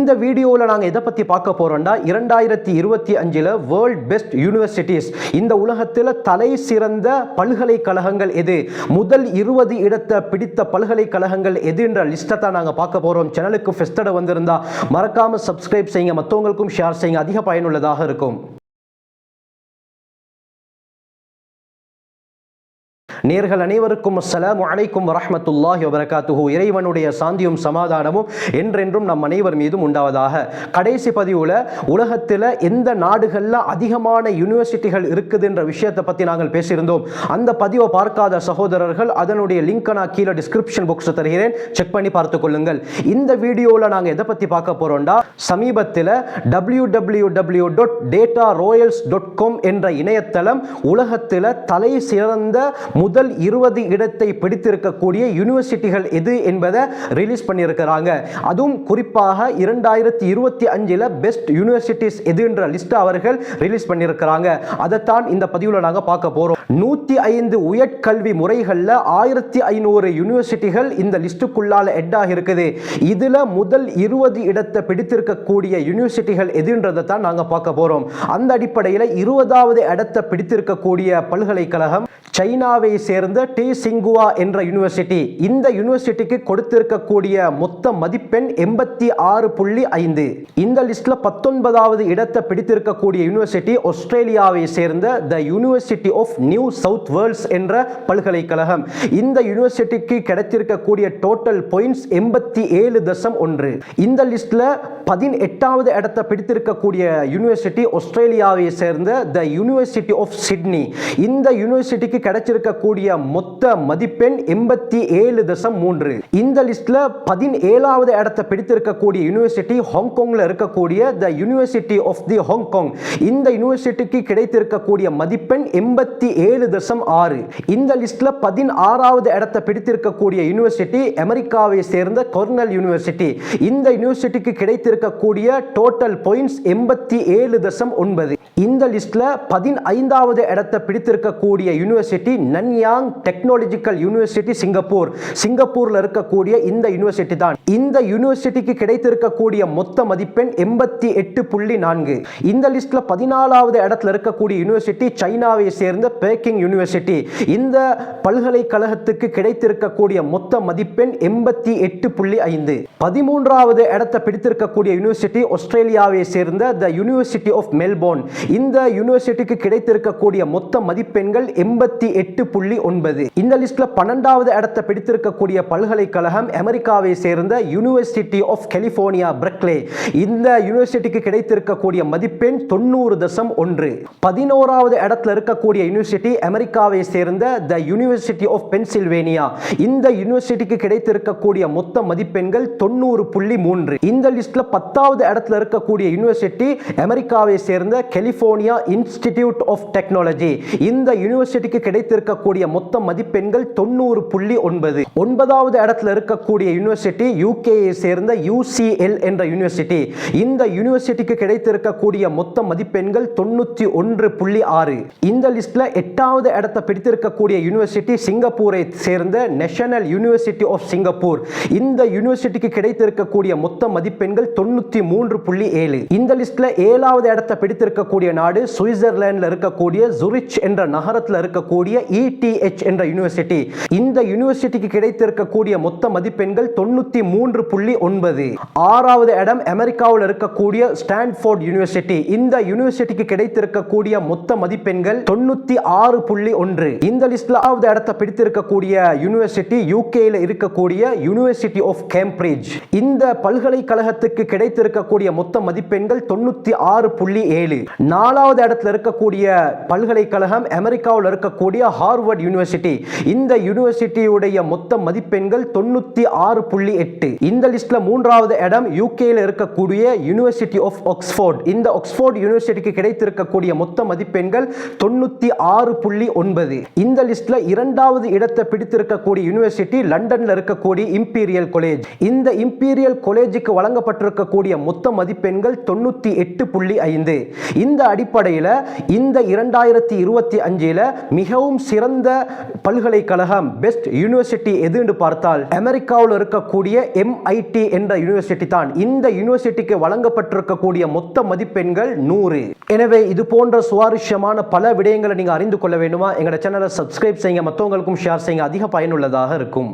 இந்த வீடியோவில் நாங்கள் எதை பற்றி பார்க்க போகிறோம்னா 2025 வேர்ல்ட் பெஸ்ட் யூனிவர்சிட்டிஸ், இந்த உலகத்தில் தலை சிறந்த பல்கலைக்கழகங்கள் எது, முதல் 20 இடத்தை பிடித்த பல்கலைக்கழகங்கள் எதுன்ற லிஸ்ட்டை தான் நாங்கள் பார்க்க போகிறோம். சேனலுக்கு ஃபெஸ்ட்டோட வந்திருந்தா மறக்காமல் சப்ஸ்கிரைப் செய்யுங்க, மற்றவங்களுக்கும் ஷேர் செய்யுங்க, அதிக பயனுள்ளதாக இருக்கும். நேர்கள் அனைவருக்கும் அஸ்ஸலாமு அலைக்கும் வரஹ்மத்துல்லாஹி வபரகாத்துஹு. இறைவனுடைய சாந்தியும் சமாதானமும் என்றென்றும் நம் அனைவர் மீதும் உண்டாவதாக. கடைசி பதிவுல உலகத்தில் எந்த நாடுகளில் அதிகமான யூனிவர்சிட்டிகள் இருக்குதுன்ற விஷயத்தை பற்றி நாங்கள் பேசியிருந்தோம். அந்த பதிவை பார்க்காத சகோதரர்கள் அதனுடைய லிங்க் நான் கீழே டிஸ்கிரிப்ஷன் பாக்ஸ் தருகிறேன், செக் பண்ணி பார்த்து கொள்ளுங்கள். இந்த வீடியோவில் நாங்கள் எதை பற்றி பார்க்க போறோம்னா, சமீபத்தில் www.dataroyals.com என்ற இணையதளம் உலகத்தில் தலை சிறந்த முதல் 20 இடத்தை பிடித்திருக்கக்கூடிய யூனிவர்சிட்டிகள் எது என்பதை ரிலீஸ் பண்ணியிருக்கிறாங்க. அதுவும் குறிப்பாக 2025 பெஸ்ட் யூனிவர்சிட்டிஸ் எதுன்ற லிஸ்ட் அவர்கள் ரிலீஸ் பண்ணியிருக்கிறாங்க. அதைத்தான் இந்த பதிவில் நாங்கள் பார்க்க போறோம். 105 உயர்கல்வி முறைகளில் 1500 யூனிவர்சிட்டிகள் இந்த லிஸ்டுக்குள்ளால எட்டாக இருக்குது. இதுல முதல் 20 இடத்தை பிடித்திருக்கக்கூடிய யூனிவர்சிட்டிகள் எதுன்றதை தான் நாங்கள் பார்க்க போறோம். அந்த அடிப்படையில் 20வது இடத்தை பிடித்திருக்கக்கூடிய பல்கலைக்கழகம் சைனாவை சேர்ந்த டி சிங்குவா என்ற யூனிவர்சிட்டி. இந்த யூனிவர்சிட்டிக்கு கொடுத்திருக்கக்கூடிய மொத்த மதிப்பெண் 86.5. இந்த லிஸ்ட்ல 19வது இடத்தை பிடித்திருக்கக்கூடிய யூனிவர்சிட்டி ஆஸ்திரேலியாவை சேர்ந்த the university of New South Wales என்ற பல்கலைக்கழகம். இந்த யூனிவர்சிட்டிக்கு கிடைத்திருக்கக்கூடிய டோட்டல் பாயிண்ட்ஸ் 87.1. இந்த லிஸ்ட்ல 18வது இடத்தை பிடித்திருக்கக்கூடிய யூனிவர்சிட்டி ஆஸ்திரேலியாவை சேர்ந்த த யூனிவர்சிட்டி ஆஃப் சிட்னி. இந்த யூனிவர்சிட்டிக்கு கிடைச்சிருக்கக்கூடிய மொத்த மதிப்பெண் 87.3. இந்த லிஸ்ட்ல 17வது இடத்தை பிடித்திருக்கக்கூடிய யூனிவர்சிட்டி ஹாங்காங்ல இருக்கக்கூடிய the university of the Hong Kong. இந்த யூனிவர்சிட்டிக்கு கிடைத்திருக்கக்கூடிய மதிப்பெண் 87.6. இந்த லிஸ்ட்ல 16வது இடத்தை பிடித்திருக்கக்கூடிய யூனிவர்சிட்டி அமெரிக்காவை சேர்ந்த கொர்னல் யூனிவர்சிட்டி. இந்த யூனிவர்சிட்டிக்கு கிடைத்திருக்கக்கூடிய டோட்டல் பாயிண்ட்ஸ் 87.9. இந்த லிஸ்ட்ல 15வது இடத்தை பிடித்திருக்கக்கூடிய university Nanyang technological university Singapore. சிங்கப்பூர்ல இருக்கக்கூடிய இந்த யூனிவர்சிட்டி தான். இந்த யூனிவர்சிட்டிக்கு கிடைத்திருக்கக்கூடிய மொத்த மதிப்பெண் 88.4. இந்த லிஸ்ட்ல 14வது இடத்துல இருக்கக்கூடிய யூனிவர்சிட்டி சைனாவை சேர்ந்த பேக்கிங் யூனிவர்சிட்டி. இந்த பல்கலைக்கழகத்துக்கு கிடைத்திருக்கக்கூடிய மொத்த மதிப்பெண் 88.5. 13வது இடத்தை பிடித்திருக்கக்கூடிய யூனிவர்சிட்டி ஆஸ்திரேலியாவை சேர்ந்த த யூனிவர்சிட்டி ஆஃப் மெல்போர்ன். இந்த யூனிவர்சிட்டிக்கு கிடைத்திருக்கக்கூடிய மொத்த மதிப்பெண்கள் 88.9. இந்த லிஸ்ட்ல 12வது இடத்தை பிடித்திருக்கக்கூடிய பல்கலைக்கழகம் அமெரிக்காவை சேர்ந்த யூனிவர்சிட்டி ஆஃப் கலிபோர்னியா பெர்க்லே. இந்த யூனிவர்சிட்டிக்கு கிடைத்திருக்கக்கூடிய மதிப்பெண் 90.1. 11வது இடத்துல இருக்கக்கூடிய யூனிவர்சிட்டி அமெரிக்காவை சேர்ந்த த யூனிவர்சிட்டி ஆஃப் பென்சில்வேனியா. இந்த யூனிவர்சிட்டிக்கு கிடைத்திருக்கக்கூடிய மொத்த மதிப்பெண்கள் 90.3. இந்த லிஸ்ட்ல 10வது இடத்துல இருக்கக்கூடிய யூனிவர்சிட்டி அமெரிக்காவை சேர்ந்த கலிபோர்னியா இன்ஸ்டிடியூட் ஆஃப் டெக்னாலஜி. இந்த யூனிவர்சிட்டிக்கு கிடைத்திருக்கக்கூடிய மொத்த மதிப்பெண்கள் 90.9. 9வது இடத்துல இருக்கக்கூடிய யூனிவர்சிட்டி யூகேயை சேர்ந்த UCL என்ற யூனிவர்சிட்டி. இந்த யூனிவர்சிட்டிக்கு கிடைத்திருக்கக்கூடிய மொத்த மதிப்பெண்கள் 91.6. இந்த லிஸ்ட்ல 8வது இடத்தை பிடித்திருக்கக்கூடிய யூனிவர்சிட்டி சிங்கப்பூரை சேர்ந்த நேஷனல் யூனிவர்சிட்டி ஆஃப் சிங்கப்பூர். இந்த யூனிவர்சிட்டிக்கு கிடைத்திருக்கக்கூடிய மொத்த மதிப்பெண்கள் 93.7. இந்த லிஸ்ட்ல 7வது இடத்தை பிடித்திருக்கக்கூடிய நாடு சுவிட்சர்லாந்துல இருக்கக்கூடிய ஜூரிச் என்ற நகரத்தில் இருக்கக்கூடிய ETH என்ற யூனிவர்சிட்டி. இந்த யூனிவர்சிட்டிக்கு கிடைத்திருக்கக்கூடிய மொத்த மதிப்பெண்கள் 93.9. 6வது இடம் அமெரிக்காவில் இருக்கக்கூடிய ஸ்டான்ஃபோர்ட் யூனிவர்சிட்டி. இந்த யூனிவர்சிட்டிக்கு கிடைத்திருக்கக்கூடிய மொத்த மதிப்பெண்கள் 96.1. இந்த லிஸ்ட்ல 6வது இடத்தை பிடித்திருக்கக்கூடிய யூனிவர்சிட்டி யூகேல இருக்கக்கூடிய யூனிவர்சிட்டி ஆஃப் கேம்பிரிட்ஜ். இந்த பல்கலைக்கழகத்துக்கு கிடைத்திருக்கக்கூடிய மொத்த மதிப்பெண்கள் 96.7. 4வது இடத்துல இருக்கக்கூடிய பல்கலைக்கழகம் அமெரிக்காவில் இருக்கக்கூடிய ஹார்வர்ட் யூனிவர்சிட்டி. இந்த யூனிவர்சிட்டியுடைய மொத்த மதிப்பெண்கள் 96.8. இந்த லிஸ்ட்ல 3வது இடம் யூகேல இருக்கக்கூடிய யூனிவர்சிட்டி ஆஃப் ஆக்ஸ்போர்ட். இந்த ஆக்ஸ்போர்ட் யூனிவர்சிட்டிக்கு கிடைத்திருக்கக்கூடிய மொத்த மதிப்பெண்கள் 96.9. இந்த லிஸ்ட்ல 2வது இடத்தை பிடித்திருக்கக்கூடிய யூனிவர்சிட்டி லண்டன்ல இருக்கக்கூடிய இம்பீரியல் காலேஜ். இந்த இம்பீரியல் காலேஜுக்கு வழங்கப்பட்டிருக்க பெற்றிருக்கக்கூடிய மொத்த மதிப்பெண்கள் 98.5. இந்த அடிப்படையில் இந்த 2025 மிகவும் சிறந்த பல்கலைக்கழகம் பெஸ்ட் யூனிவர்சிட்டி எதுன்னு பார்த்தால் அமெரிக்காவில் இருக்கக்கூடிய MIT என்ற யூனிவர்சிட்டி தான். இந்த யூனிவர்சிட்டிக்கு வழங்கப்பட்டிருக்கக்கூடிய மொத்த மதிப்பெண்கள் 100. எனவே இது போன்ற சுவாரஸ்யமான பல விடயங்களை நீங்க அறிந்து கொள்ள வேண்டுமா? எங்களோட சேனலை சப்ஸ்கிரைப் செய்யுங்க, மற்றவங்களுக்கும் ஷேர் செய்யுங்க, அதிக பயனுள்ளதாக இருக்கும்.